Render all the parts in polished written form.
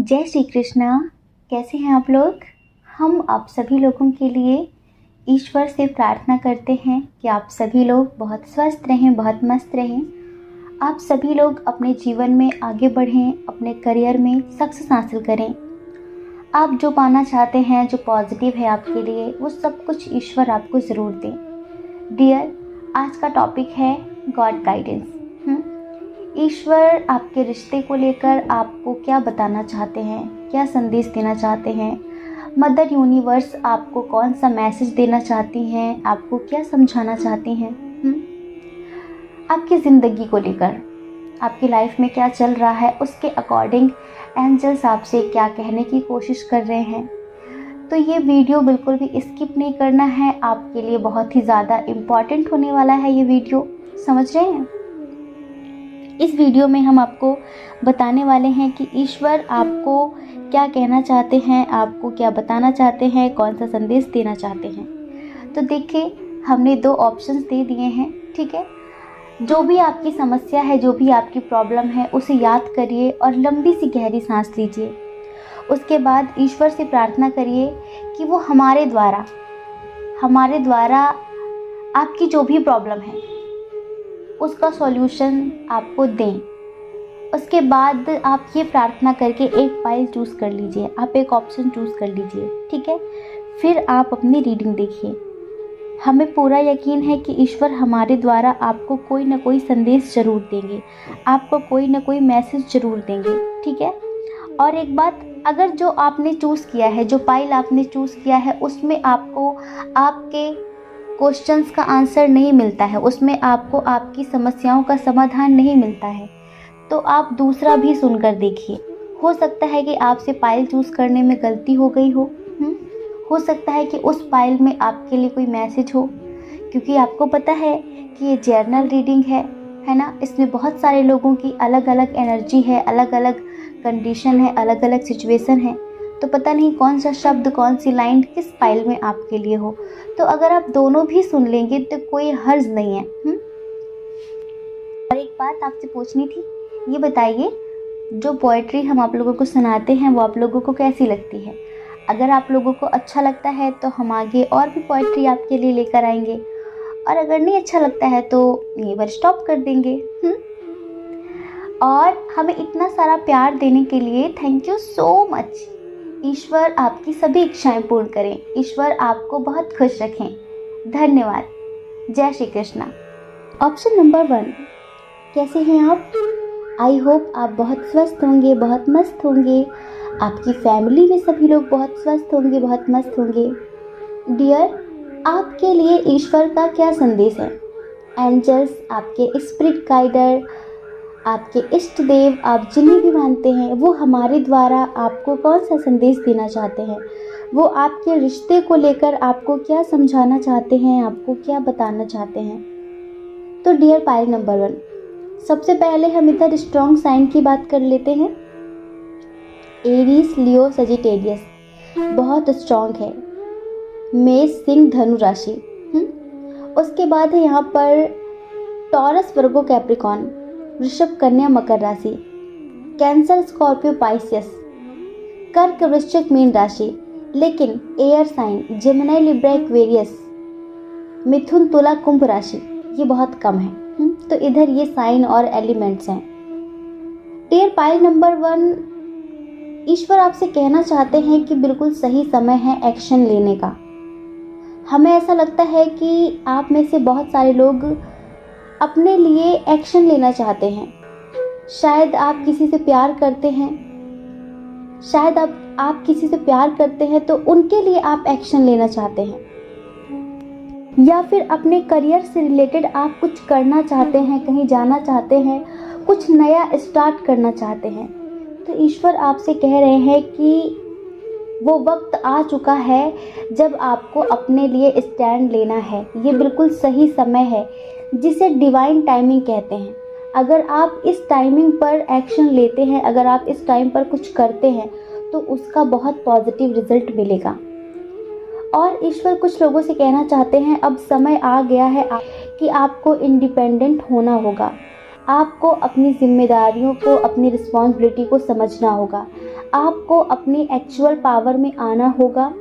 जय श्री कृष्णा। कैसे हैं आप लोग। हम आप सभी लोगों के लिए ईश्वर से प्रार्थना करते हैं कि आप सभी लोग बहुत स्वस्थ रहें, बहुत मस्त रहें। आप सभी लोग अपने जीवन में आगे बढ़ें, अपने करियर में सक्सेस हासिल करें। आप जो पाना चाहते हैं, जो पॉजिटिव है आपके लिए, वो सब कुछ ईश्वर आपको ज़रूर दें। डियर, आज का टॉपिक है गॉड गाइडेंस। ईश्वर आपके रिश्ते को लेकर आपको क्या बताना चाहते हैं, क्या संदेश देना चाहते हैं। मदर यूनिवर्स आपको कौन सा मैसेज देना चाहती हैं, आपको क्या समझाना चाहती हैं। आपकी ज़िंदगी को लेकर, आपकी लाइफ में क्या चल रहा है, उसके अकॉर्डिंग एंजल्स आपसे क्या कहने की कोशिश कर रहे हैं। तो ये वीडियो बिल्कुल भी स्किप नहीं करना है, आपके लिए बहुत ही ज़्यादा इम्पॉर्टेंट होने वाला है ये वीडियो, समझ रहे हैं। इस वीडियो में हम आपको बताने वाले हैं कि ईश्वर आपको क्या कहना चाहते हैं, आपको क्या बताना चाहते हैं, कौन सा संदेश देना चाहते हैं। तो देखिए, हमने 2 ऑप्शंस दे दिए हैं, ठीक है। जो भी आपकी समस्या है, जो भी आपकी प्रॉब्लम है, उसे याद करिए और लंबी सी गहरी सांस लीजिए। उसके बाद ईश्वर से प्रार्थना करिए कि वो हमारे द्वारा आपकी जो भी प्रॉब्लम है उसका सॉल्यूशन आपको दें। उसके बाद आप ये प्रार्थना करके एक फाइल चूज़ कर लीजिए, आप एक ऑप्शन चूज़ कर लीजिए, ठीक है। फिर आप अपनी रीडिंग देखिए। हमें पूरा यकीन है कि ईश्वर हमारे द्वारा आपको कोई ना कोई संदेश ज़रूर देंगे, आपको कोई ना कोई मैसेज ज़रूर देंगे, ठीक है। और एक बात, अगर जो आपने चूज़ किया है, जो फाइल आपने चूज़ किया है, उसमें आपको आपके क्वेश्चंस का आंसर नहीं मिलता है, उसमें आपको आपकी समस्याओं का समाधान नहीं मिलता है, तो आप दूसरा भी सुनकर देखिए। हो सकता है कि आपसे फाइल चूज़ करने में गलती हो गई हो सकता है कि उस फाइल में आपके लिए कोई मैसेज हो, क्योंकि आपको पता है कि ये जर्नल रीडिंग है ना। इसमें बहुत सारे लोगों की अलग अलग एनर्जी है, अलग अलग कंडीशन है, अलग अलग सिचुएशन है, तो पता नहीं कौन सा शब्द, कौन सी लाइन किस फाइल में आपके लिए हो। तो अगर आप दोनों भी सुन लेंगे तो कोई हर्ज नहीं है। और एक बात आपसे पूछनी थी, ये बताइए, जो पोएट्री हम आप लोगों को सुनाते हैं वो आप लोगों को कैसी लगती है। अगर आप लोगों को अच्छा लगता है तो हम आगे और भी पोएट्री आपके लिए लेकर आएंगे, और अगर नहीं अच्छा लगता है तो यहीं पर स्टॉप कर देंगे। और हमें इतना सारा प्यार देने के लिए थैंक यू सो मच। ईश्वर आपकी सभी इच्छाएं पूर्ण करें, ईश्वर आपको बहुत खुश रखें। धन्यवाद। जय श्री कृष्णा। ऑप्शन नंबर 1, कैसे हैं आप। आई होप आप बहुत स्वस्थ होंगे, बहुत मस्त होंगे। आपकी फैमिली में सभी लोग बहुत स्वस्थ होंगे, बहुत मस्त होंगे। डियर, आपके लिए ईश्वर का क्या संदेश है। एंजल्स, आपके स्पिरिट गाइडर, आपके इष्ट देव, आप जिन्हें भी मानते हैं, वो हमारे द्वारा आपको कौन सा संदेश देना चाहते हैं, वो आपके रिश्ते को लेकर आपको क्या समझाना चाहते हैं, आपको क्या बताना चाहते हैं। तो डियर पाइल नंबर 1, सबसे पहले हम इधर स्ट्रॉन्ग साइन की बात कर लेते हैं। एरीज, लियो, सजिटेरियस बहुत स्ट्रॉन्ग है। मेष, सिंह, धनु राशि। उसके बाद है यहाँ पर टॉरस, वर्गो, कैप्रिकॉन, वृषभ, कन्या, मकर राशि, कैंसर, स्कॉर्पियो, पाइसियस, कर्क, वृश्चिक, मीन राशि। लेकिन air sign Gemini, Libra, Aquarius, मिथुन, तुला, कुंभ राशि ये बहुत कम है। तो इधर ये साइन और एलिमेंट्स हैं। डियर पाइल नंबर 1, ईश्वर आपसे कहना चाहते हैं कि बिल्कुल सही समय है एक्शन लेने का। हमें ऐसा लगता है कि आप में से बहुत सारे लोग अपने लिए एक्शन लेना चाहते हैं। शायद आप किसी से प्यार करते हैं, शायद आप किसी से प्यार करते हैं तो उनके लिए आप एक्शन लेना चाहते हैं, या फिर अपने करियर से रिलेटेड आप कुछ करना चाहते हैं, कहीं जाना चाहते हैं, कुछ नया स्टार्ट करना चाहते हैं। तो ईश्वर आपसे कह रहे हैं कि वो वक्त आ चुका है जब आपको अपने लिए स्टैंड लेना है। ये बिल्कुल सही समय है, जिसे डिवाइन टाइमिंग कहते हैं। अगर आप इस टाइमिंग पर एक्शन लेते हैं, अगर आप इस टाइम पर कुछ करते हैं, तो उसका बहुत पॉजिटिव रिजल्ट मिलेगा। और ईश्वर कुछ लोगों से कहना चाहते हैं, अब समय आ गया है कि आपको इंडिपेंडेंट होना होगा। आपको अपनी जिम्मेदारियों को, अपनी रिस्पॉन्सिबिलिटी को समझना होगा। आपको अपनी एक्चुअल पावर में आना होगा।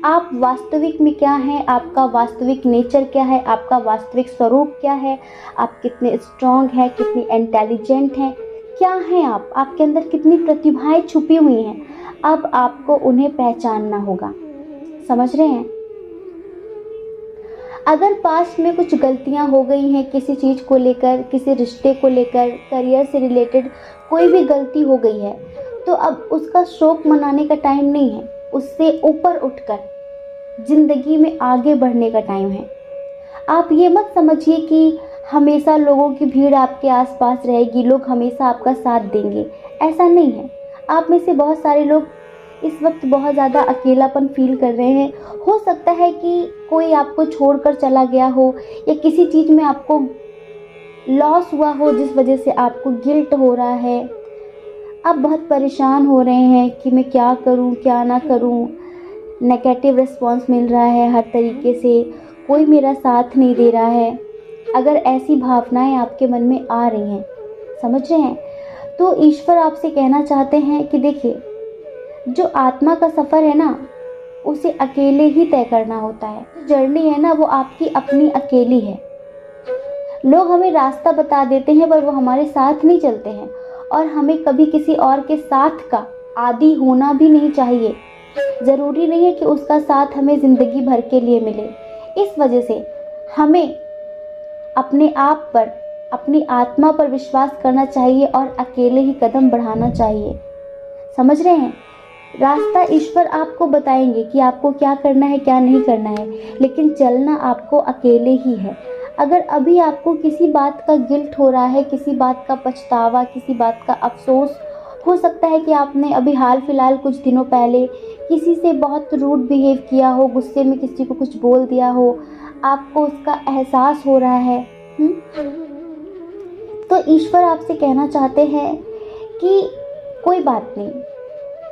आप वास्तविक में क्या हैं, आपका वास्तविक नेचर क्या है, आपका वास्तविक स्वरूप क्या है, आप कितने स्ट्रांग हैं, कितनी इंटेलिजेंट हैं, क्या हैं आप, आपके अंदर कितनी प्रतिभाएं छुपी हुई हैं, अब आपको उन्हें पहचानना होगा। समझ रहे हैं? अगर पास्ट में कुछ गलतियां हो गई हैं किसी चीज़ को लेकर, किसी रिश्ते को लेकर, करियर से रिलेटेड कोई भी गलती हो गई है, तो अब उसका शोक मनाने का टाइम नहीं है, उससे ऊपर उठकर जिंदगी में आगे बढ़ने का टाइम है। आप ये मत समझिए कि हमेशा लोगों की भीड़ आपके आसपास रहेगी, लोग हमेशा आपका साथ देंगे, ऐसा नहीं है। आप में से बहुत सारे लोग इस वक्त बहुत ज़्यादा अकेलापन फील कर रहे हैं। हो सकता है कि कोई आपको छोड़कर चला गया हो, या किसी चीज़ में आपको लॉस हुआ हो जिस वजह से आपको गिल्ट हो रहा है। आप बहुत परेशान हो रहे हैं कि मैं क्या करूं, क्या ना करूं। नेगेटिव रिस्पॉन्स मिल रहा है हर तरीके से, कोई मेरा साथ नहीं दे रहा है। अगर ऐसी भावनाएं आपके मन में आ रही हैं, समझ रहे हैं, तो ईश्वर आपसे कहना चाहते हैं कि देखिए, जो आत्मा का सफ़र है ना, उसे अकेले ही तय करना होता है। जर्नी है ना, वो आपकी अपनी अकेली है। लोग हमें रास्ता बता देते हैं पर वो हमारे साथ नहीं चलते हैं, और हमें कभी किसी और के साथ का आदी होना भी नहीं चाहिए। ज़रूरी नहीं है कि उसका साथ हमें ज़िंदगी भर के लिए मिले। इस वजह से हमें अपने आप पर, अपनी आत्मा पर विश्वास करना चाहिए और अकेले ही कदम बढ़ाना चाहिए। समझ रहे हैं? रास्ता ईश्वर आपको बताएंगे कि आपको क्या करना है, क्या नहीं करना है, लेकिन चलना आपको अकेले ही है। अगर अभी आपको किसी बात का गिल्ट हो रहा है, किसी बात का पछतावा, किसी बात का अफसोस, हो सकता है कि आपने अभी हाल फिलहाल कुछ दिनों पहले किसी से बहुत रूड बिहेव किया हो, गुस्से में किसी को कुछ बोल दिया हो, आपको उसका एहसास हो रहा है। तो ईश्वर आपसे कहना चाहते हैं कि कोई बात नहीं,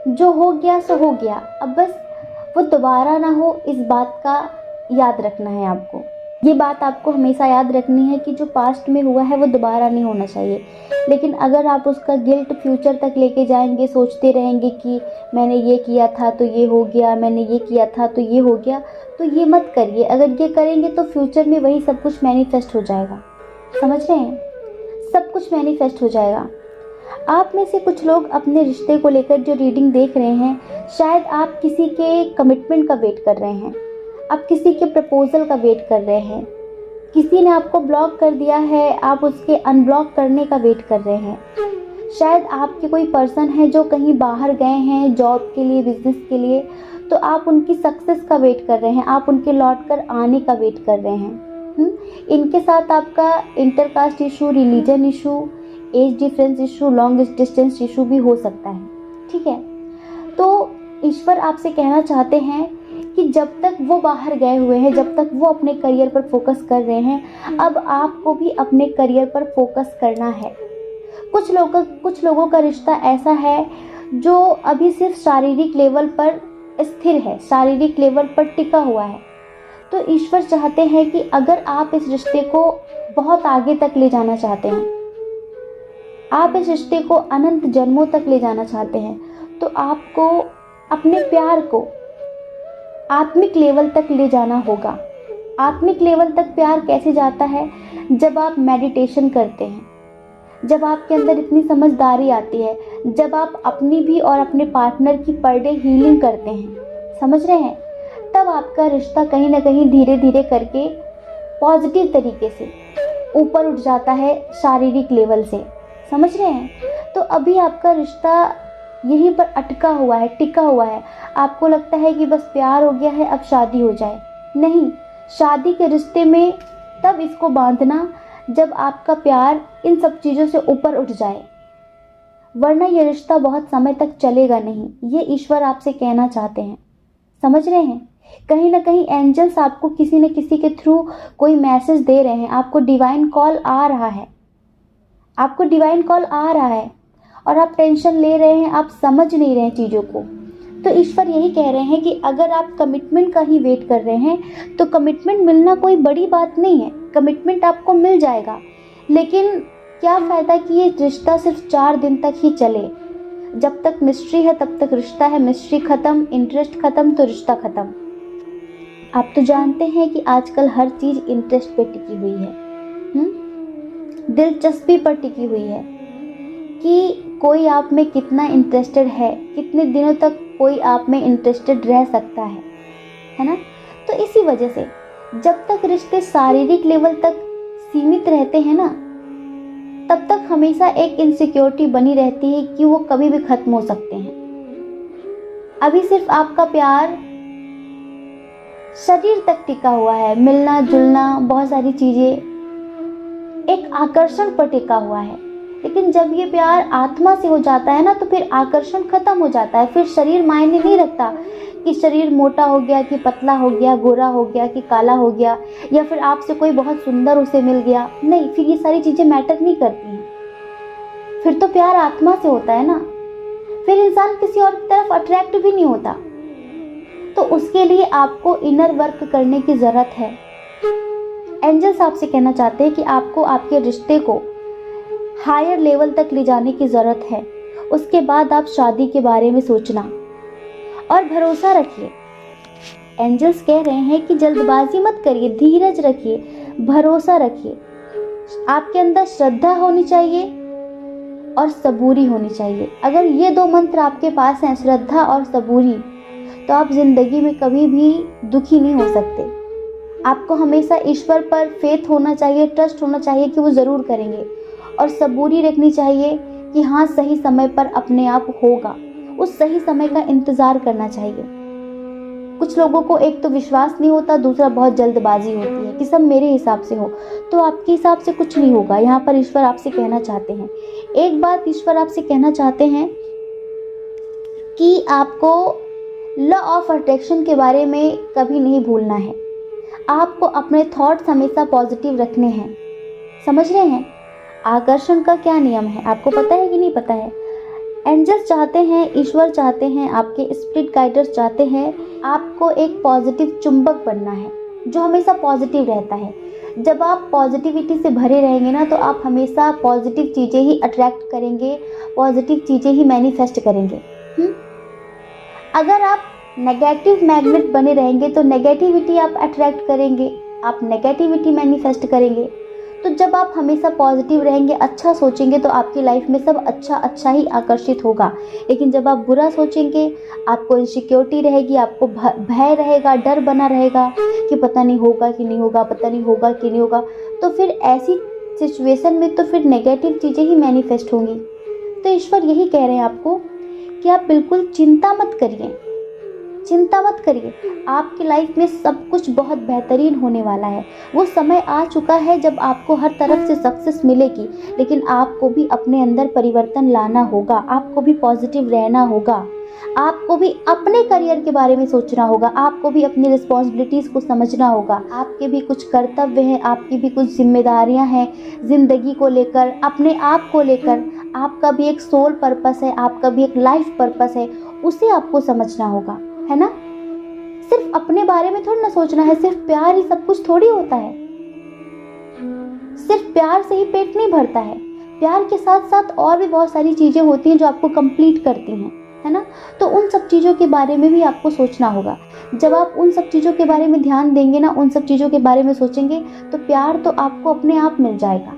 जो हो गया सो हो गया, अब बस वो दोबारा ना हो, इस बात का याद रखना है आपको। ये बात आपको हमेशा याद रखनी है कि जो पास्ट में हुआ है वो दोबारा नहीं होना चाहिए। लेकिन अगर आप उसका गिल्ट फ्यूचर तक लेके जाएंगे, सोचते रहेंगे कि मैंने ये किया था तो ये हो गया, मैंने ये किया था तो ये हो गया, तो ये मत करिए। अगर ये करेंगे तो फ्यूचर में वही सब कुछ मैनिफेस्ट हो जाएगा। समझ रहे हैं? सब कुछ मैनिफेस्ट हो जाएगा। आप में से कुछ लोग अपने रिश्ते को लेकर जो रीडिंग देख रहे हैं, शायद आप किसी के कमिटमेंट का वेट कर रहे हैं, आप किसी के प्रपोजल का वेट कर रहे हैं, किसी ने आपको ब्लॉक कर दिया है, आप उसके अनब्लॉक करने का वेट कर रहे हैं। शायद आपके कोई पर्सन है जो कहीं बाहर गए हैं जॉब के लिए, बिजनेस के लिए, तो आप उनकी सक्सेस का वेट कर रहे हैं, आप उनके लौट कर आने का वेट कर रहे हैं। इनके साथ आपका intercaste issue, religion issue, age difference issue, long distance issue भी हो सकता है। ठीक है? तो ईश्वर आपसे कहना चाहते हैं कि जब तक वो बाहर गए हुए हैं, जब तक वो अपने करियर पर फोकस कर रहे हैं, अब आपको भी अपने करियर पर फोकस करना है। कुछ लोगों का रिश्ता ऐसा है जो अभी सिर्फ शारीरिक लेवल पर स्थिर है, शारीरिक लेवल पर टिका हुआ है। तो ईश्वर चाहते हैं कि अगर आप इस रिश्ते को बहुत आगे तक ले जाना चाहते हैं, आप इस रिश्ते को अनंत जन्मों तक ले जाना चाहते हैं, तो आपको अपने प्यार को आत्मिक लेवल तक ले जाना होगा। आत्मिक लेवल तक प्यार कैसे जाता है? जब आप मेडिटेशन करते हैं, जब आपके अंदर इतनी समझदारी आती है, जब आप अपनी भी और अपने पार्टनर की पर डे हीलिंग करते हैं। समझ रहे हैं? तब आपका रिश्ता कहीं ना कहीं धीरे धीरे करके पॉजिटिव तरीके से ऊपर उठ जाता है शारीरिक लेवल से। समझ रहे हैं? तो अभी आपका रिश्ता यहीं पर अटका हुआ है, टिका हुआ है। आपको लगता है कि बस प्यार हो गया है, अब शादी हो जाए। नहीं, शादी के रिश्ते में तब इसको बांधना जब आपका प्यार इन सब चीज़ों से ऊपर उठ जाए, वरना ये रिश्ता बहुत समय तक चलेगा नहीं। ये ईश्वर आपसे कहना चाहते हैं। समझ रहे हैं? कहीं ना कहीं एंजल्स आपको किसी न किसी के थ्रू कोई मैसेज दे रहे हैं, आपको डिवाइन कॉल आ रहा है, आपको डिवाइन कॉल आ रहा है, और आप टेंशन ले रहे हैं, आप समझ नहीं रहे हैं चीज़ों को। तो ईश्वर यही कह रहे हैं कि अगर आप कमिटमेंट का ही वेट कर रहे हैं, तो कमिटमेंट मिलना कोई बड़ी बात नहीं है, कमिटमेंट आपको मिल जाएगा। लेकिन क्या फ़ायदा कि ये रिश्ता सिर्फ 4 दिन तक ही चले। जब तक मिस्ट्री है तब तक रिश्ता है, मिस्ट्री खत्म, इंटरेस्ट खत्म तो रिश्ता खत्म। आप तो जानते हैं कि आजकल हर चीज़ इंटरेस्ट पे टिकी हुई है, दिलचस्पी पर टिकी हुई है कि कोई आप में कितना इंटरेस्टेड है, कितने दिनों तक कोई आप में इंटरेस्टेड रह सकता है ना। तो इसी वजह से जब तक रिश्ते शारीरिक लेवल तक सीमित रहते हैं ना, तब तक हमेशा एक इनसिक्योरिटी बनी रहती है कि वो कभी भी खत्म हो सकते हैं। अभी सिर्फ आपका प्यार शरीर तक टिका हुआ है, मिलना जुलना, बहुत सारी चीजें एक आकर्षण पर टिका हुआ है। लेकिन जब ये प्यार आत्मा से हो जाता है ना, तो फिर आकर्षण खत्म हो जाता है। फिर शरीर मायने नहीं रखता कि शरीर मोटा हो गया, कि पतला हो गया, गोरा हो गया, कि काला हो गया, या फिर आपसे कोई बहुत सुंदर उसे मिल गया। नहीं, फिर ये सारी चीजें मैटर नहीं करती हैं। फिर तो प्यार आत्मा से होता है ना। फिर इंसान किसी और की तरफ अट्रैक्ट भी नहीं होता। तो उसके लिए आपको इनर वर्क करने की जरूरत है। एंजल्स आपसे कहना चाहते हैं कि आपको आपके रिश्ते को हायर लेवल तक ले जाने की जरूरत है। उसके बाद आप शादी के बारे में सोचना, और भरोसा रखिए। एंजल्स कह रहे हैं कि जल्दबाजी मत करिए, धीरज रखिए, भरोसा रखिए। आपके अंदर श्रद्धा होनी चाहिए और सबूरी होनी चाहिए। अगर ये दो मंत्र आपके पास हैं, श्रद्धा और सबूरी, तो आप जिंदगी में कभी भी दुखी नहीं हो सकते। आपको हमेशा ईश्वर पर फेथ होना चाहिए, ट्रस्ट होना चाहिए कि वो ज़रूर करेंगे, और सबूरी रखनी चाहिए कि हाँ, सही समय पर अपने आप होगा। उस सही समय का इंतज़ार करना चाहिए। कुछ लोगों को एक तो विश्वास नहीं होता, दूसरा बहुत जल्दबाजी होती है कि सब मेरे हिसाब से हो। तो आपके हिसाब से कुछ नहीं होगा। यहाँ पर ईश्वर आपसे कहना चाहते हैं, एक बात ईश्वर आपसे कहना चाहते हैं कि आपको लॉ ऑफ अट्रैक्शन के बारे में कभी नहीं भूलना है। आपको अपने थॉट्स हमेशा पॉजिटिव रखने हैं। समझ रहे हैं आकर्षण का क्या नियम है? आपको पता है कि नहीं पता है? एंजल्स चाहते हैं, ईश्वर चाहते हैं, आपके स्पिरिट गाइडर्स चाहते हैं, आपको एक पॉजिटिव चुंबक बनना है जो हमेशा पॉजिटिव रहता है। जब आप पॉजिटिविटी से भरे रहेंगे ना, तो आप हमेशा पॉजिटिव चीज़ें ही अट्रैक्ट करेंगे, पॉजिटिव चीज़ें ही मैनिफेस्ट करेंगे। अगर आप नेगेटिव मैग्नेट बने रहेंगे तो नेगेटिविटी आप अट्रैक्ट करेंगे, आप नेगेटिविटी मैनिफेस्ट करेंगे। तो जब आप हमेशा पॉजिटिव रहेंगे, अच्छा सोचेंगे, तो आपकी लाइफ में सब अच्छा अच्छा ही आकर्षित होगा। लेकिन जब आप बुरा सोचेंगे, आपको इनसिक्योरिटी रहेगी, आपको भय रहेगा, डर बना रहेगा कि पता नहीं होगा कि नहीं होगा, पता नहीं होगा कि नहीं होगा, तो फिर ऐसी सिचुएशन में तो फिर नेगेटिव चीज़ें ही मैनिफेस्ट होंगी। तो ईश्वर यही कह रहे हैं आपको कि आप बिल्कुल चिंता मत करिए, चिंता मत करिए। आपकी लाइफ में सब कुछ बहुत बेहतरीन होने वाला है। वो समय आ चुका है जब आपको हर तरफ से सक्सेस मिलेगी, लेकिन आपको भी अपने अंदर परिवर्तन लाना होगा, आपको भी पॉजिटिव रहना होगा, आपको भी अपने करियर के बारे में सोचना होगा, आपको भी अपनी रिस्पॉन्सिबिलिटीज़ को समझना होगा। आपके भी कुछ कर्तव्य हैं, आपकी भी कुछ जिम्मेदारियां हैं ज़िंदगी को लेकर, अपने आप को लेकर। आपका भी एक सोल पर्पस है, आपका भी एक लाइफ पर्पस है, उसे आपको समझना होगा, है ना। सिर्फ अपने बारे में थोड़ी ना सोचना है, सिर्फ प्यार ही सब कुछ थोड़ी होता है। सिर्फ प्यार से ही पेट नहीं भरता है, प्यार के साथ साथ और भी बहुत सारी चीज़ें होती हैं जो आपको कंप्लीट करती हैं, है ना। तो उन सब चीज़ों के बारे में भी आपको सोचना होगा। जब आप उन सब चीज़ों के बारे में ध्यान देंगे ना, उन सब चीज़ों के बारे में सोचेंगे, तो प्यार तो आपको अपने आप मिल जाएगा।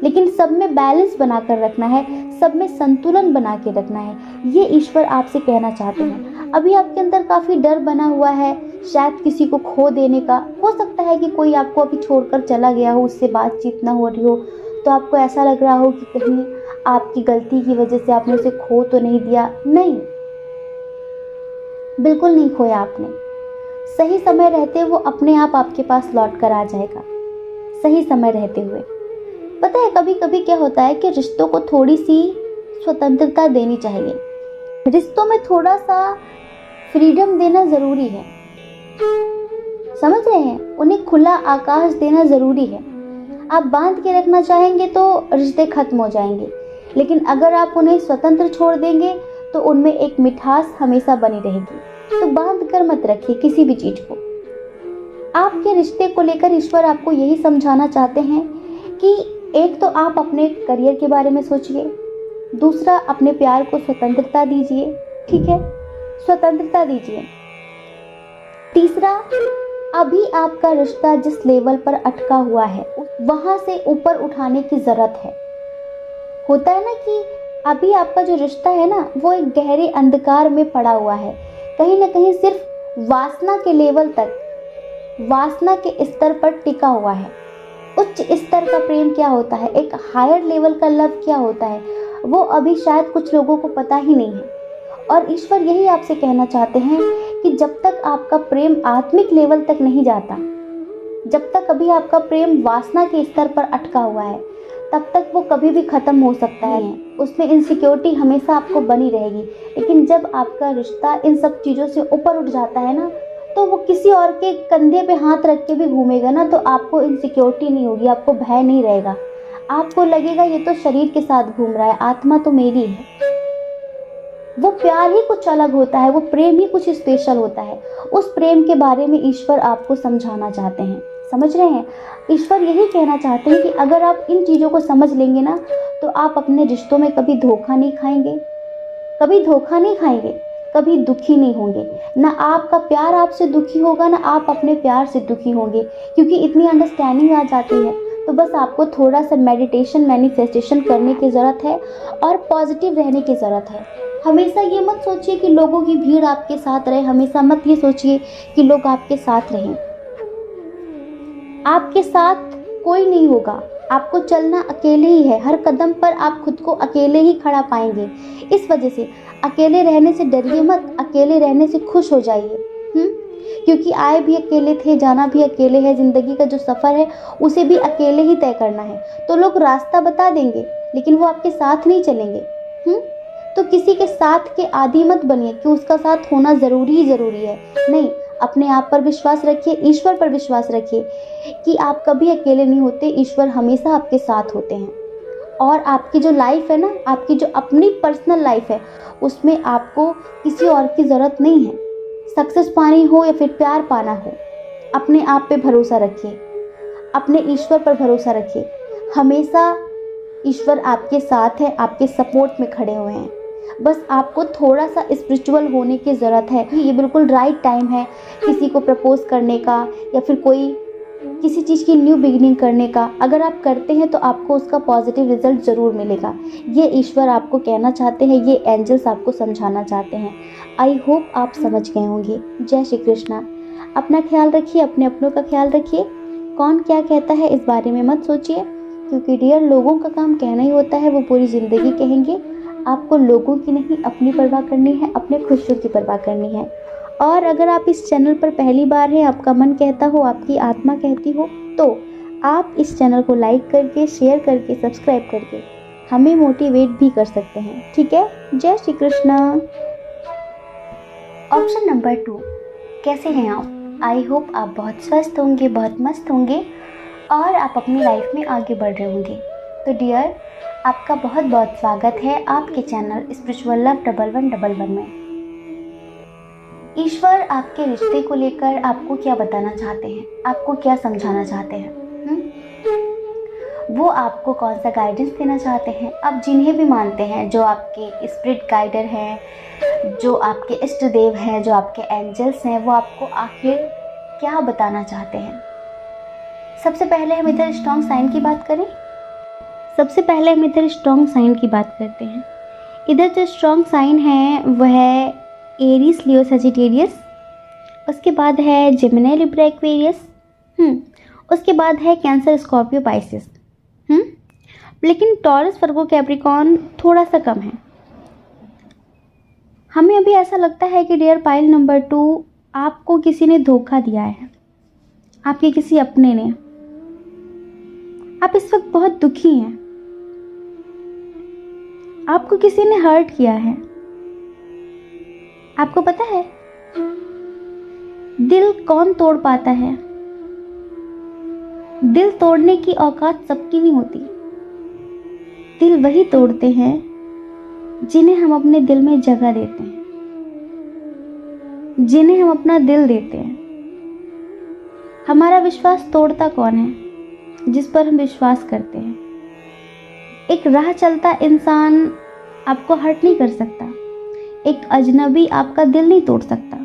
लेकिन सब में बैलेंस बना कर रखना है, सब में संतुलन बना के रखना है। ये ईश्वर आपसे कहना चाहते हैं। अभी आपके अंदर काफ़ी डर बना हुआ है, शायद किसी को खो देने का। हो सकता है कि कोई आपको अभी छोड़कर चला गया हो, उससे बातचीत ना हो रही हो, तो आपको ऐसा लग रहा हो कि कहीं आपकी गलती की वजह से आपने उसे खो तो नहीं दिया। नहीं, बिल्कुल नहीं खोया आपने। सही समय रहते वो अपने आप आपके पास लौट कर आ जाएगा, सही समय रहते हुए। पता है कभी कभी क्या होता है कि रिश्तों को थोड़ी सी स्वतंत्रता देनी चाहिए, रिश्तों में थोड़ा सा फ्रीडम देना ज़रूरी है। समझ रहे हैं, उन्हें खुला आकाश देना ज़रूरी है। आप बांध के रखना चाहेंगे तो रिश्ते खत्म हो जाएंगे, लेकिन अगर आप उन्हें स्वतंत्र छोड़ देंगे तो उनमें एक मिठास हमेशा बनी रहेगी। तो बांध कर मत रखिए किसी भी चीज़ को। आपके रिश्ते को लेकर ईश्वर आपको यही समझाना चाहते हैं कि एक तो आप अपने करियर के बारे में सोचिए, दूसरा, अपने प्यार को स्वतंत्रता दीजिए, ठीक है, स्वतंत्रता दीजिए। तीसरा, अभी आपका रिश्ता जिस लेवल पर अटका हुआ है वहां से ऊपर उठाने की जरूरत है। होता है ना कि अभी आपका जो रिश्ता है ना वो एक गहरे अंधकार में पड़ा हुआ है, कहीं ना कहीं सिर्फ वासना के लेवल तक, वासना के स्तर पर टिका हुआ है। उच्च स्तर का प्रेम क्या होता है, एक हायर लेवल का लव क्या होता है, वो अभी शायद कुछ लोगों को पता ही नहीं है। और ईश्वर यही आपसे कहना चाहते हैं कि जब तक आपका प्रेम आत्मिक लेवल तक नहीं जाता, जब तक अभी आपका प्रेम वासना के स्तर पर अटका हुआ है, तब तक वो कभी भी खत्म हो सकता है। उसमें इनसिक्योरिटी हमेशा आपको बनी रहेगी। लेकिन जब आपका रिश्ता इन सब चीज़ों से ऊपर उठ जाता है ना, तो वो किसी और के कंधे पे हाथ रख के भी घूमेगा ना, तो आपको इनसिक्योरिटी नहीं होगी, आपको भय नहीं रहेगा। आपको लगेगा ये तो शरीर के साथ घूम रहा है, आत्मा तो मेरी है। वो प्यार ही कुछ अलग होता है, वो प्रेम ही कुछ स्पेशल होता है। उस प्रेम के बारे में ईश्वर आपको समझाना चाहते हैं। समझ रहे हैं? ईश्वर यही कहना चाहते हैं कि अगर आप इन चीज़ों को समझ लेंगे ना, तो आप अपने रिश्तों में कभी धोखा नहीं खाएंगे, कभी धोखा नहीं खाएंगे, कभी दुखी नहीं होंगे। ना आपका प्यार आपसे दुखी होगा, ना आप अपने प्यार से दुखी होंगे, क्योंकि इतनी अंडरस्टैंडिंग आ जाती है। तो बस आपको थोड़ा सा मेडिटेशन, मैनिफेस्टेशन करने की ज़रूरत है और पॉजिटिव रहने की ज़रूरत है। हमेशा ये मत सोचिए कि लोगों की भीड़ आपके साथ रहे, हमेशा मत ये सोचिए कि लोग आपके साथ रहें। आपके साथ कोई नहीं होगा, आपको चलना अकेले ही है। हर कदम पर आप खुद को अकेले ही खड़ा पाएंगे। इस वजह से अकेले रहने से डरिए मत, अकेले रहने से खुश हो जाइए। क्योंकि आए भी अकेले थे, जाना भी अकेले है। ज़िंदगी का जो सफ़र है उसे भी अकेले ही तय करना है। तो लोग रास्ता बता देंगे, लेकिन वो आपके साथ नहीं चलेंगे। तो किसी के साथ के आदी मत बनिए कि उसका साथ होना ज़रूरी ही ज़रूरी है। नहीं, अपने आप पर विश्वास रखिए, ईश्वर पर विश्वास रखिए कि आप कभी अकेले नहीं होते। ईश्वर हमेशा आपके साथ होते हैं। और आपकी जो लाइफ है ना, आपकी जो अपनी पर्सनल लाइफ है, उसमें आपको किसी और की ज़रूरत नहीं है। सक्सेस पानी हो या फिर प्यार पाना हो, अपने आप पे भरोसा रखिए, अपने ईश्वर पर भरोसा रखिए। हमेशा ईश्वर आपके साथ है, आपके सपोर्ट में खड़े हुए हैं। बस आपको थोड़ा सा स्पिरिचुअल होने की ज़रूरत है। ये बिल्कुल राइट टाइम है किसी को प्रपोज करने का या फिर कोई किसी चीज़ की न्यू बिगिनिंग करने का। अगर आप करते हैं तो आपको उसका पॉजिटिव रिजल्ट ज़रूर मिलेगा। ये ईश्वर आपको कहना चाहते हैं, ये एंजल्स आपको समझाना चाहते हैं। आई होप आप समझ गए होंगे। जय श्री कृष्णा। अपना ख्याल रखिए, अपने अपनों का ख्याल रखिए। कौन क्या कहता है इस बारे में मत सोचिए, क्योंकि डियर लोगों का काम कहना ही होता है, वो पूरी ज़िंदगी कहेंगे। आपको लोगों की नहीं, अपनी परवाह करनी है, अपने खुशियों की परवाह करनी है। और अगर आप इस चैनल पर पहली बार हैं, आपका मन कहता हो, आपकी आत्मा कहती हो, तो आप इस चैनल को लाइक करके, शेयर करके, सब्सक्राइब करके हमें मोटिवेट भी कर सकते हैं। ठीक है? जय श्री कृष्णा। ऑप्शन नंबर 2, कैसे हैं आप? आई होप आप बहुत स्वस्थ होंगे, बहुत मस्त होंगे और आप अपनी लाइफ में आगे बढ़ रहे होंगे। तो डियर, आपका बहुत बहुत स्वागत है आपके चैनल स्पिरिचुअल लव 1111 में। ईश्वर आपके रिश्ते को लेकर आपको क्या बताना चाहते हैं, आपको क्या समझाना चाहते हैं? वो आपको कौन सा गाइडेंस देना चाहते हैं? आप जिन्हें भी मानते हैं, जो आपके स्पिरिट गाइडर हैं, जो आपके इष्ट देव हैं, जो आपके एंजल्स हैं, वो आपको आखिर क्या बताना चाहते हैं? सबसे पहले हम इधर स्ट्रॉन्ग साइन की बात करें। सबसे पहले हम इधर स्ट्रॉन्ग साइन की बात करते हैं। इधर जो स्ट्रॉन्ग साइन है वह है एरीज, लियो, सजिटेरियस। उसके बाद है जेमिनी, लिब्रा, एक्वेरियस। उसके बाद है कैंसर, स्कॉर्पियो, पाइसेस। लेकिन टॉरस, वर्गो, कैप्रिकॉर्न थोड़ा सा कम है। हमें अभी ऐसा लगता है कि डियर पाइल नंबर 2, आपको किसी ने धोखा दिया है, आपके किसी अपने ने। आप इस वक्त बहुत दुखी हैं, आपको किसी ने हर्ट किया है। आपको पता है दिल कौन तोड़ पाता है? दिल तोड़ने की औकात सबकी नहीं होती। दिल वही तोड़ते हैं जिन्हें हम अपने दिल में जगह देते हैं, जिन्हें हम अपना दिल देते हैं। हमारा विश्वास तोड़ता कौन है? जिस पर हम विश्वास करते हैं। एक राह चलता इंसान आपको हर्ट नहीं कर सकता, एक अजनबी आपका दिल नहीं तोड़ सकता।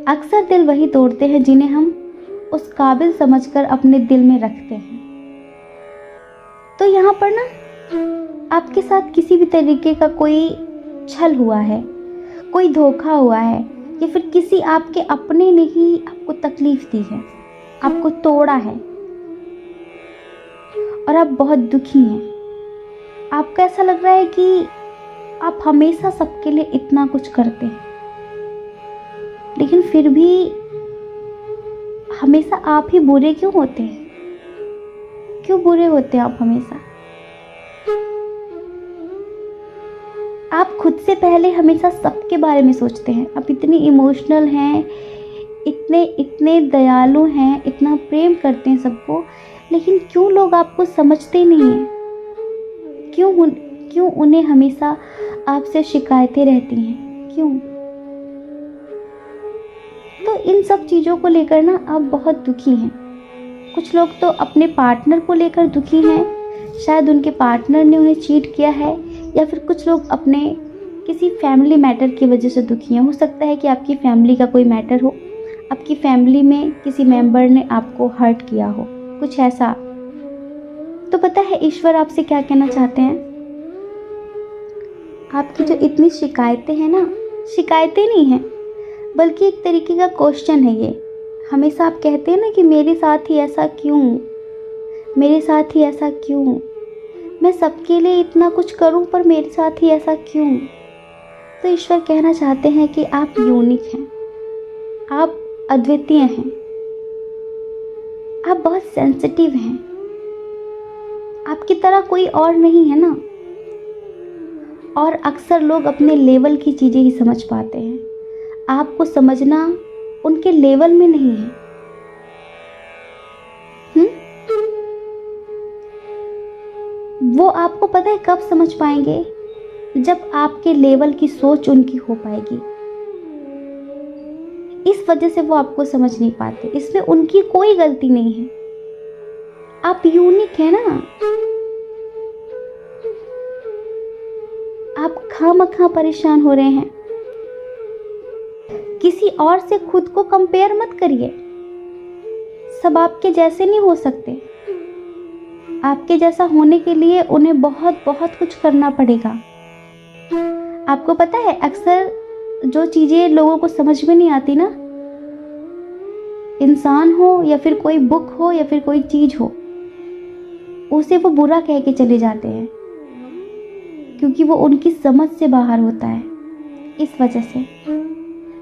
अक्सर दिल वही तोड़ते हैं जिन्हें हम उस काबिल समझकर अपने दिल में रखते हैं। तो यहाँ पर ना आपके साथ किसी भी तरीके का कोई छल हुआ है, कोई धोखा हुआ है, या फिर किसी आपके अपने ने ही आपको तकलीफ दी है, आपको तोड़ा है और आप बहुत दुखी हैं। आपको ऐसा लग रहा है कि आप हमेशा सबके लिए इतना कुछ करते हैं, लेकिन फिर भी हमेशा आप ही बुरे क्यों होते हैं? क्यों बुरे होते हैं आप हमेशा? आप खुद से पहले हमेशा सबके बारे में सोचते हैं। आप इतने इमोशनल हैं, इतने दयालु हैं, इतना प्रेम करते हैं सबको, लेकिन क्यों लोग आपको समझते नहीं हैं? क्यों उन्हें हमेशा आपसे शिकायतें रहती हैं? क्यों? तो इन सब चीज़ों को लेकर ना आप बहुत दुखी हैं। कुछ लोग तो अपने पार्टनर को लेकर दुखी हैं, शायद उनके पार्टनर ने उन्हें चीट किया है, या फिर कुछ लोग अपने किसी फैमिली मैटर की वजह से दुखी हैं। हो सकता है कि आपकी फैमिली का कोई मैटर हो, आपकी फैमिली में किसी मेंबर ने आपको हर्ट किया हो, कुछ ऐसा। तो पता है ईश्वर आपसे क्या कहना चाहते हैं? आपकी जो इतनी शिकायतें हैं ना, शिकायतें नहीं हैं, बल्कि एक तरीके का क्वेश्चन है ये। हमेशा आप कहते हैं ना कि मेरे साथ ही ऐसा क्यों, मेरे साथ ही ऐसा क्यों, मैं सबके लिए इतना कुछ करूं पर मेरे साथ ही ऐसा क्यों? तो ईश्वर कहना चाहते हैं कि आप यूनिक हैं, आप अद्वितीय हैं, आप बहुत सेंसिटिव हैं, आपकी तरह कोई और नहीं है ना। और अक्सर लोग अपने लेवल की चीज़ें ही समझ पाते हैं, आपको समझना उनके लेवल में नहीं है। वो आपको पता है कब समझ पाएंगे? जब आपके लेवल की सोच उनकी हो पाएगी। इस वजह से वो आपको समझ नहीं पाते, इसमें उनकी कोई गलती नहीं है। आप यूनिक है ना। आप खामखा परेशान हो रहे हैं। किसी और से खुद को कंपेयर मत करिए, सब आपके जैसे नहीं हो सकते। आपके जैसा होने के लिए उन्हें बहुत बहुत कुछ करना पड़ेगा। आपको पता है अक्सर जो चीज़ें लोगों को समझ में नहीं आती ना, इंसान हो या फिर कोई बुक हो या फिर कोई चीज़ हो, उसे वो बुरा कह के चले जाते हैं, क्योंकि वो उनकी समझ से बाहर होता है। इस वजह से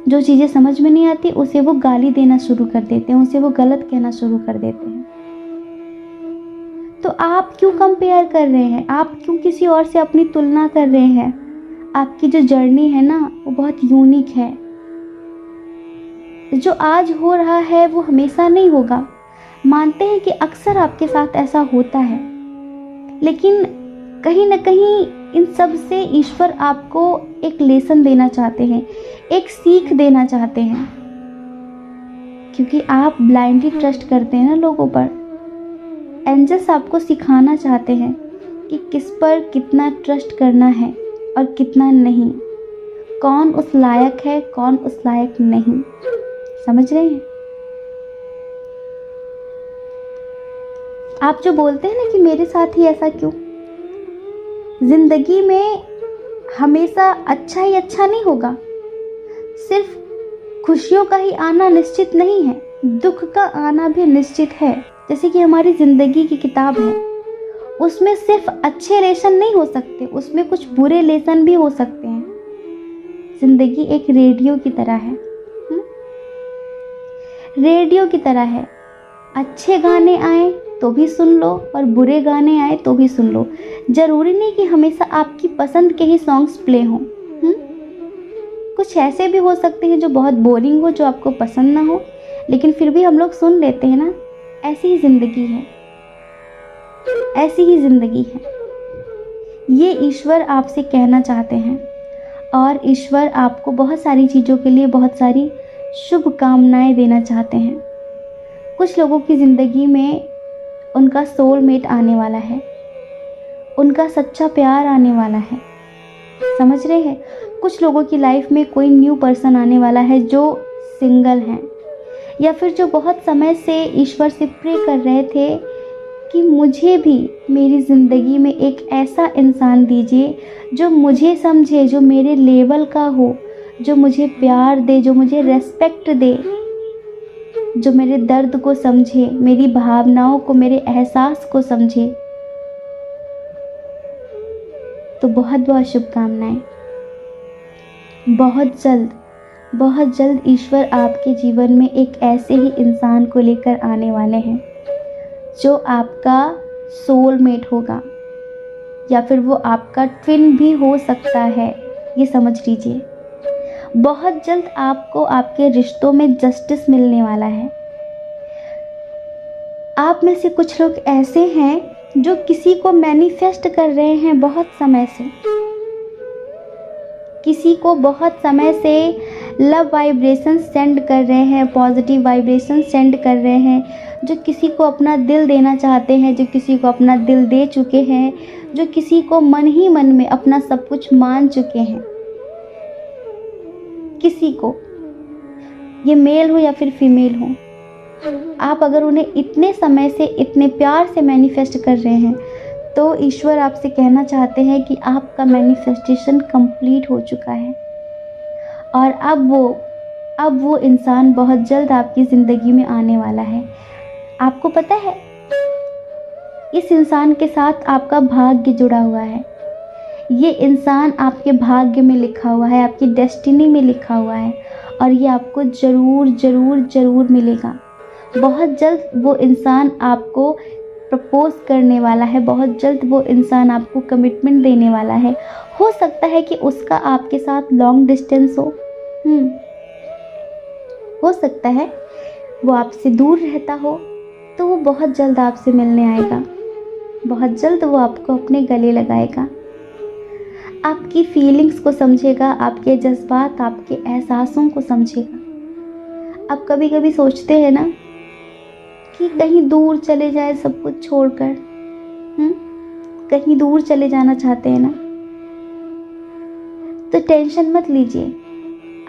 जो चीज़ें समझ में नहीं आती उसे वो गाली देना शुरू कर देते हैं, उसे वो गलत कहना शुरू कर देते हैं। तो आप क्यों कंपेयर कर रहे हैं? आप क्यों किसी और से अपनी तुलना कर रहे हैं? आपकी जो जर्नी है ना वो बहुत यूनिक है। जो आज हो रहा है वो हमेशा नहीं होगा। मानते हैं कि अक्सर आपके साथ ऐसा होता है, लेकिन कहीं ना कहीं इन सब से ईश्वर आपको एक लेसन देना चाहते हैं, एक सीख देना चाहते हैं, क्योंकि आप ब्लाइंडली ट्रस्ट करते हैं ना लोगों पर। एंजल्स आपको सिखाना चाहते हैं कि किस पर कितना ट्रस्ट करना है और कितना नहीं, कौन उस लायक है, कौन उस लायक नहीं। समझ रहे हैं? आप जो बोलते हैं ना कि मेरे साथ ही ऐसा क्यों, जिंदगी में हमेशा अच्छा ही अच्छा नहीं होगा। सिर्फ खुशियों का ही आना निश्चित नहीं है, दुख का आना भी निश्चित है। जैसे कि हमारी ज़िंदगी की किताब है, उसमें सिर्फ अच्छे लेसन नहीं हो सकते, उसमें कुछ बुरे लेसन भी हो सकते हैं। ज़िंदगी एक रेडियो की तरह है, रेडियो की तरह है। अच्छे गाने आए तो भी सुन लो और बुरे गाने आए तो भी सुन लो। ज़रूरी नहीं कि हमेशा आपकी पसंद के ही सॉन्ग्स प्ले हों। कुछ ऐसे भी हो सकते हैं जो बहुत बोरिंग हो, जो आपको पसंद ना हो, लेकिन फिर भी हम लोग सुन लेते हैं ना। ऐसी ही ज़िंदगी है, ऐसी ही ज़िंदगी है। ये ईश्वर आपसे कहना चाहते हैं, और ईश्वर आपको बहुत सारी चीज़ों के लिए बहुत सारी शुभकामनाएं देना चाहते हैं। कुछ लोगों की ज़िंदगी में उनका सोलमेट आने वाला है, उनका सच्चा प्यार आने वाला है। समझ रहे हैं? कुछ लोगों की लाइफ में कोई न्यू पर्सन आने वाला है जो सिंगल हैं, या फिर जो बहुत समय से ईश्वर से प्रे कर रहे थे कि मुझे भी मेरी ज़िंदगी में एक ऐसा इंसान दीजिए जो मुझे समझे, जो मेरे लेवल का हो, जो मुझे प्यार दे, जो मुझे रेस्पेक्ट दे, जो मेरे दर्द को समझे, मेरी भावनाओं को, मेरे एहसास को समझे। तो बहुत बहुत शुभकामनाएं। बहुत जल्द ईश्वर आपके जीवन में एक ऐसे ही इंसान को लेकर आने वाले हैं जो आपका सोलमेट होगा, या फिर वो आपका ट्विन भी हो सकता है, ये समझ लीजिए। बहुत जल्द आपको आपके रिश्तों में जस्टिस मिलने वाला है। आप में से कुछ लोग ऐसे हैं जो किसी को मैनिफेस्ट कर रहे हैं बहुत समय से, किसी को बहुत समय से लव वाइब्रेशन सेंड कर रहे हैं, पॉजिटिव वाइब्रेशन सेंड कर रहे हैं, जो किसी को अपना दिल देना चाहते हैं, जो किसी को अपना दिल दे चुके हैं, जो किसी को मन ही मन में अपना सब कुछ मान चुके हैं। किसी को, ये मेल हो या फिर फीमेल हो, आप अगर उन्हें इतने समय से इतने प्यार से मैनिफेस्ट कर रहे हैं तो ईश्वर आपसे कहना चाहते हैं कि आपका मैनिफेस्टेशन कंप्लीट हो चुका है, और अब वो इंसान बहुत जल्द आपकी ज़िंदगी में आने वाला है। आपको पता है, इस इंसान के साथ आपका भाग्य जुड़ा हुआ है। ये इंसान आपके भाग्य में लिखा हुआ है, आपकी डेस्टिनी में लिखा हुआ है, और ये आपको ज़रूर ज़रूर ज़रूर मिलेगा। बहुत जल्द वो इंसान आपको प्रपोज करने वाला है, बहुत जल्द वो इंसान आपको कमिटमेंट देने वाला है। हो सकता है कि उसका आपके साथ लॉन्ग डिस्टेंस हो सकता है वो आपसे दूर रहता हो, तो वो बहुत जल्द आपसे मिलने आएगा, बहुत जल्द वो आपको अपने गले लगाएगा, आपकी फीलिंग्स को समझेगा, आपके जज्बात, आपके एहसासों को समझेगा। आप कभी कभी सोचते हैं ना कि कहीं दूर चले जाए सब कुछ छोड़कर, कहीं दूर चले जाना चाहते हैं ना, तो टेंशन मत लीजिए,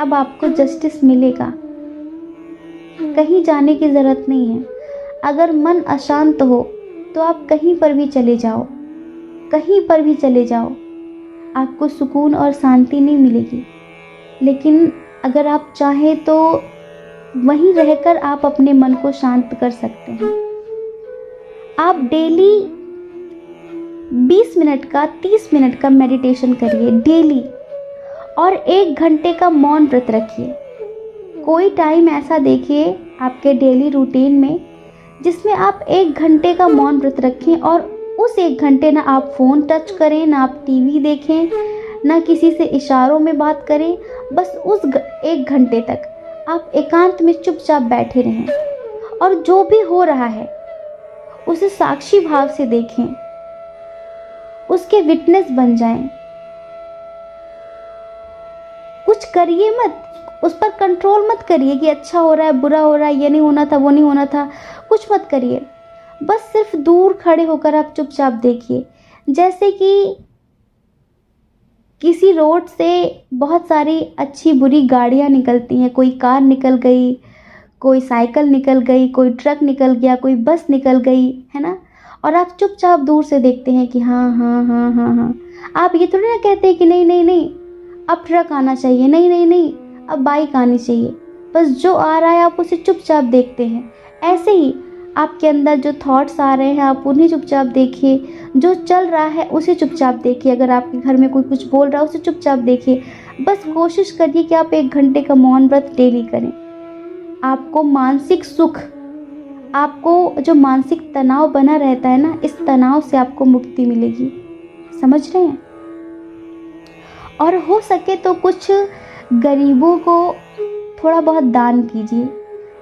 अब आपको जस्टिस मिलेगा। कहीं जाने की ज़रूरत नहीं है। अगर मन अशांत हो तो आप कहीं पर भी चले जाओ, कहीं पर भी चले जाओ, आपको सुकून और शांति नहीं मिलेगी। लेकिन अगर आप चाहें तो वहीं रहकर आप अपने मन को शांत कर सकते हैं। आप डेली 20 मिनट का 30 मिनट का मेडिटेशन करिए डेली, और 1 घंटे का मौन व्रत रखिए। कोई टाइम ऐसा देखिए आपके डेली रूटीन में जिसमें आप 1 घंटे का मौन व्रत रखें, और उस 1 घंटे ना आप फ़ोन टच करें, ना आप टीवी देखें, ना किसी से इशारों में बात करें। बस उस 1 घंटे तक आप एकांत में चुपचाप बैठे रहें, और जो भी हो रहा है उसे साक्षी भाव से देखें, उसके विटनेस बन जाएं। कुछ करिए मत, उस पर कंट्रोल मत करिए कि अच्छा हो रहा है, बुरा हो रहा है, ये नहीं होना था, वो नहीं होना था, कुछ मत करिए। बस सिर्फ दूर खड़े होकर आप चुपचाप देखिए। जैसे कि किसी रोड से बहुत सारी अच्छी बुरी गाड़ियाँ निकलती हैं, कोई कार निकल गई, कोई साइकिल निकल गई, कोई ट्रक निकल गया, कोई बस निकल गई, है ना, और आप चुपचाप दूर से देखते हैं कि हाँ हाँ हाँ हाँ हाँ। आप ये थोड़ी ना कहते हैं कि नहीं नहीं नहीं अब ट्रक आना चाहिए, नहीं नहीं नहीं अब बाइक आनी चाहिए। बस जो आ रहा है आप उसे चुपचाप देखते हैं। ऐसे ही आपके अंदर जो थॉट्स आ रहे हैं आप उन्हें चुपचाप देखिए, जो चल रहा है उसे चुपचाप देखिए। अगर आपके घर में कोई कुछ बोल रहा है उसे चुपचाप देखिए। बस कोशिश करिए कि आप 1 घंटे का मौन व्रत डेली करें। आपको मानसिक सुख, आपको जो मानसिक तनाव बना रहता है ना, इस तनाव से आपको मुक्ति मिलेगी। समझ रहे हैं? और हो सके तो कुछ गरीबों को थोड़ा बहुत दान कीजिए,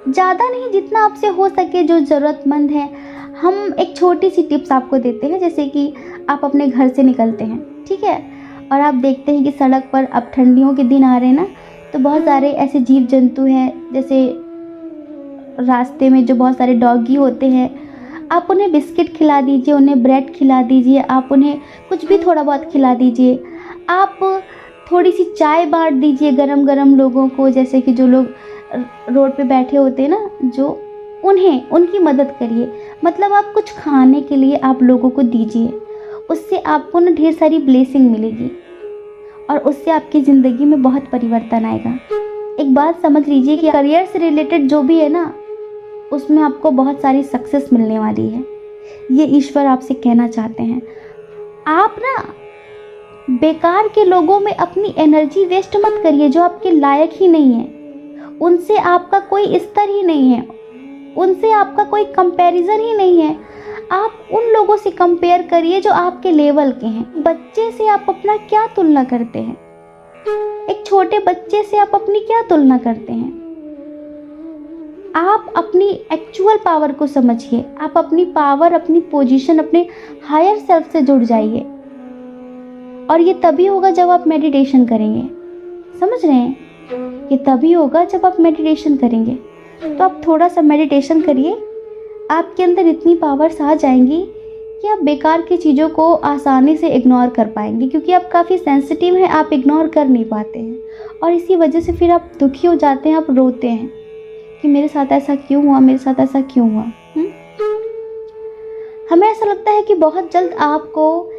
ज़्यादा नहीं, जितना आपसे हो सके, जो ज़रूरतमंद है। हम एक छोटी सी टिप्स आपको देते हैं। जैसे कि आप अपने घर से निकलते हैं, ठीक है, और आप देखते हैं कि सड़क पर, अब ठंडियों के दिन आ रहे हैं ना, तो बहुत सारे ऐसे जीव जंतु हैं, जैसे रास्ते में जो बहुत सारे डॉगी होते हैं, आप उन्हें बिस्किट खिला दीजिए, उन्हें ब्रेड खिला दीजिए, आप उन्हें कुछ भी थोड़ा बहुत खिला दीजिए। आप थोड़ी सी चाय बांट दीजिए गरम गरम लोगों को, जैसे कि जो लोग रोड पे बैठे होते हैं ना, जो उन्हें उनकी मदद करिए। मतलब आप कुछ खाने के लिए आप लोगों को दीजिए, उससे आपको ना ढेर सारी ब्लेसिंग मिलेगी और उससे आपकी ज़िंदगी में बहुत परिवर्तन आएगा। एक बात समझ लीजिए कि करियर से रिलेटेड जो भी है ना, उसमें आपको बहुत सारी सक्सेस मिलने वाली है। ये ईश्वर आपसे कहना चाहते हैं। आप ना बेकार के लोगों में अपनी एनर्जी वेस्ट मत करिए जो आपके लायक ही नहीं है। उनसे आपका कोई स्तर ही नहीं है, उनसे आपका कोई कंपैरिजन ही नहीं है। आप उन लोगों से कंपेयर करिए जो आपके लेवल के हैं। बच्चे से आप अपना क्या तुलना करते हैं? एक छोटे बच्चे से आप अपनी क्या तुलना करते हैं? आप अपनी एक्चुअल पावर को समझिए। आप अपनी पावर, अपनी पोजीशन, अपने हायर सेल्फ से जुड़ जाइए। और ये तभी होगा जब आप मेडिटेशन करेंगे। समझ रहे हैं? ये तभी होगा जब आप मेडिटेशन करेंगे। तो आप थोड़ा सा मेडिटेशन करिए, आपके अंदर इतनी पावर्स आ जाएंगी कि आप बेकार की चीज़ों को आसानी से इग्नोर कर पाएंगे, क्योंकि आप काफ़ी सेंसिटिव हैं, आप इग्नोर कर नहीं पाते हैं। और इसी वजह से फिर आप दुखी हो जाते हैं, आप रोते हैं कि मेरे साथ ऐसा क्यों हुआ, मेरे साथ ऐसा क्यों हुआ। हमें ऐसा लगता है कि बहुत जल्द आपको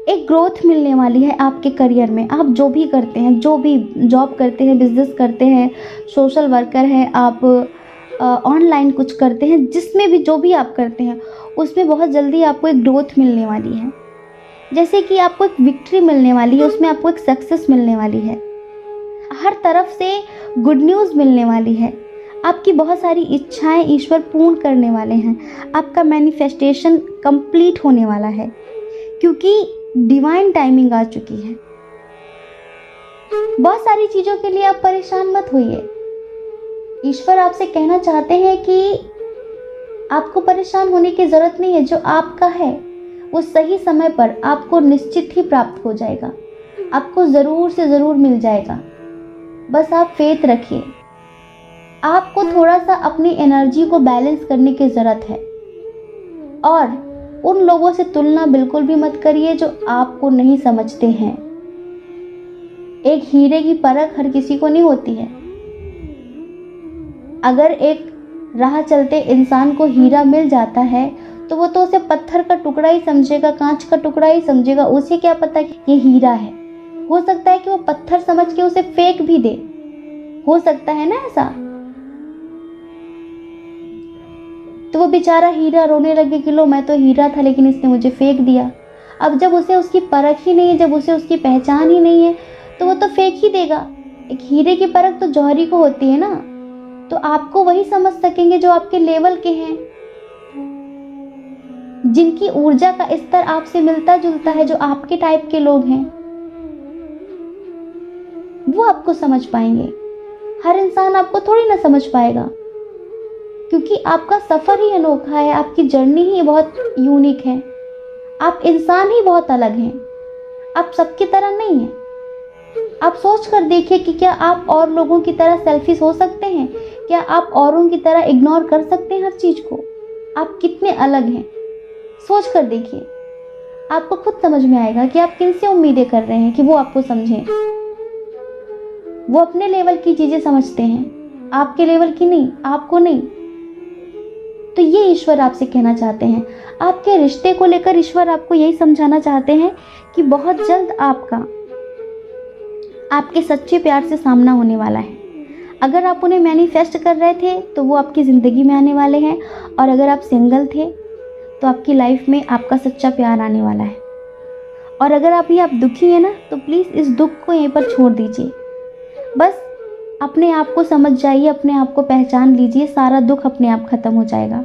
एक ग्रोथ मिलने वाली है आपके करियर में। आप जो भी करते हैं, जो भी जॉब करते हैं, बिजनेस करते हैं, सोशल वर्कर हैं, आप ऑनलाइन कुछ करते हैं, जिसमें भी जो भी आप करते हैं उसमें बहुत जल्दी आपको एक ग्रोथ मिलने वाली है। जैसे कि आपको एक विक्ट्री मिलने वाली है, उसमें आपको एक सक्सेस मिलने वाली है, हर तरफ से गुड न्यूज़ मिलने वाली है। आपकी बहुत सारी इच्छाएं ईश्वर पूर्ण करने वाले हैं। आपका मैनिफेस्टेशन कंप्लीट होने वाला है, क्योंकि डिवाइन टाइमिंग आ चुकी है। बहुत सारी चीज़ों के लिए आप परेशान मत होइए। ईश्वर आपसे कहना चाहते हैं कि आपको परेशान होने की ज़रूरत नहीं है। जो आपका है वो सही समय पर आपको निश्चित ही प्राप्त हो जाएगा, आपको ज़रूर से ज़रूर मिल जाएगा। बस आप फेथ रखिए। आपको थोड़ा सा अपनी एनर्जी को बैलेंस करने की ज़रूरत है, और उन लोगों से तुलना बिल्कुल भी मत करिए जो आपको नहीं समझते हैं। एक हीरे की परख हर किसी को नहीं होती है। अगर एक राह चलते इंसान को हीरा मिल जाता है तो वो तो उसे पत्थर का टुकड़ा ही समझेगा, कांच का टुकड़ा ही समझेगा। उसे क्या पता कि ये हीरा है। हो सकता है कि वो पत्थर समझ के उसे फेंक भी दे, हो सकता है ना ऐसा। तो वो बेचारा हीरा रोने लगे कि लो मैं तो हीरा था लेकिन इसने मुझे फेंक दिया। अब जब उसे उसकी परख ही नहीं है, जब उसे उसकी पहचान ही नहीं है, तो वो तो फेंक ही देगा। एक हीरे की परख तो जौहरी को होती है ना। तो आपको वही समझ सकेंगे जो आपके लेवल के हैं, जिनकी ऊर्जा का स्तर आपसे मिलता जुलता है, जो आपके टाइप के लोग हैं, वो आपको समझ पाएंगे। हर इंसान आपको थोड़ी ना समझ पाएगा, क्योंकि आपका सफर ही अनोखा है, आपकी जर्नी ही बहुत यूनिक है। आप इंसान ही बहुत अलग हैं, आप सबकी तरह नहीं हैं। आप सोच कर देखिए कि क्या आप और लोगों की तरह सेल्फिश हो सकते हैं? क्या आप औरों की तरह इग्नोर कर सकते हैं हर चीज को? आप कितने अलग हैं, सोच कर देखिए। आपको खुद समझ में आएगा कि आप किनसे उम्मीदें कर रहे हैं कि वो आपको समझें। वो अपने लेवल की चीजें समझते हैं, आपके लेवल की नहीं, आपको नहीं। तो ये ईश्वर आपसे कहना चाहते हैं। आपके रिश्ते को लेकर ईश्वर आपको यही समझाना चाहते हैं कि बहुत जल्द आपके सच्चे प्यार से सामना होने वाला है। अगर आप उन्हें मैनिफेस्ट कर रहे थे तो वो आपकी ज़िंदगी में आने वाले हैं, और अगर आप सिंगल थे तो आपकी लाइफ में आपका सच्चा प्यार आने वाला है। और अगर आप दुखी हैं ना, तो प्लीज़ इस दुख को यहीं पर छोड़ दीजिए। बस अपने आप को समझ जाइए, अपने आप को पहचान लीजिए, सारा दुख अपने आप ख़त्म हो जाएगा।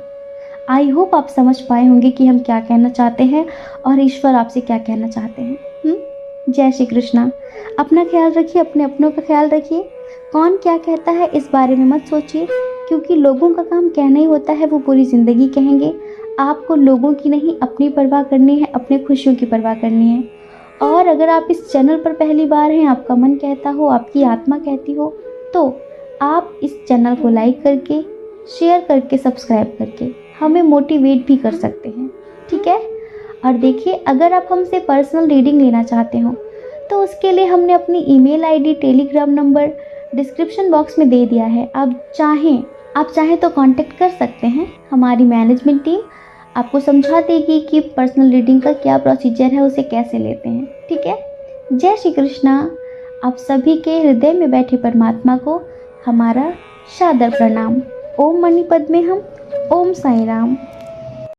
आई होप आप समझ पाए होंगे कि हम क्या कहना चाहते हैं और ईश्वर आपसे क्या कहना चाहते हैं। जय श्री कृष्णा। अपना ख्याल रखिए, अपने अपनों का ख्याल रखिए। कौन क्या कहता है इस बारे में मत सोचिए, क्योंकि लोगों का काम कहना ही होता है, वो पूरी ज़िंदगी कहेंगे। आपको लोगों की नहीं, अपनी परवाह करनी है, अपने खुशियों की परवाह करनी है। और अगर आप इस चैनल पर पहली बार हैं, आपका मन कहता हो, आपकी आत्मा कहती हो, तो आप इस चैनल को लाइक करके, शेयर करके, सब्सक्राइब करके हमें मोटिवेट भी कर सकते हैं। ठीक है। और देखिए, अगर आप हमसे पर्सनल रीडिंग लेना चाहते हो तो उसके लिए हमने अपनी email ID, Telegram number description box में दे दिया है। आप चाहें तो कांटेक्ट कर सकते हैं। हमारी मैनेजमेंट टीम आपको समझा देगी कि पर्सनल रीडिंग का क्या प्रोसीजर है, उसे कैसे लेते हैं। ठीक है। जय श्री कृष्णा। आप सभी के हृदय में बैठे परमात्मा को हमारा सादर प्रणाम। ओम मणि पद्मे हम। ओम साई राम।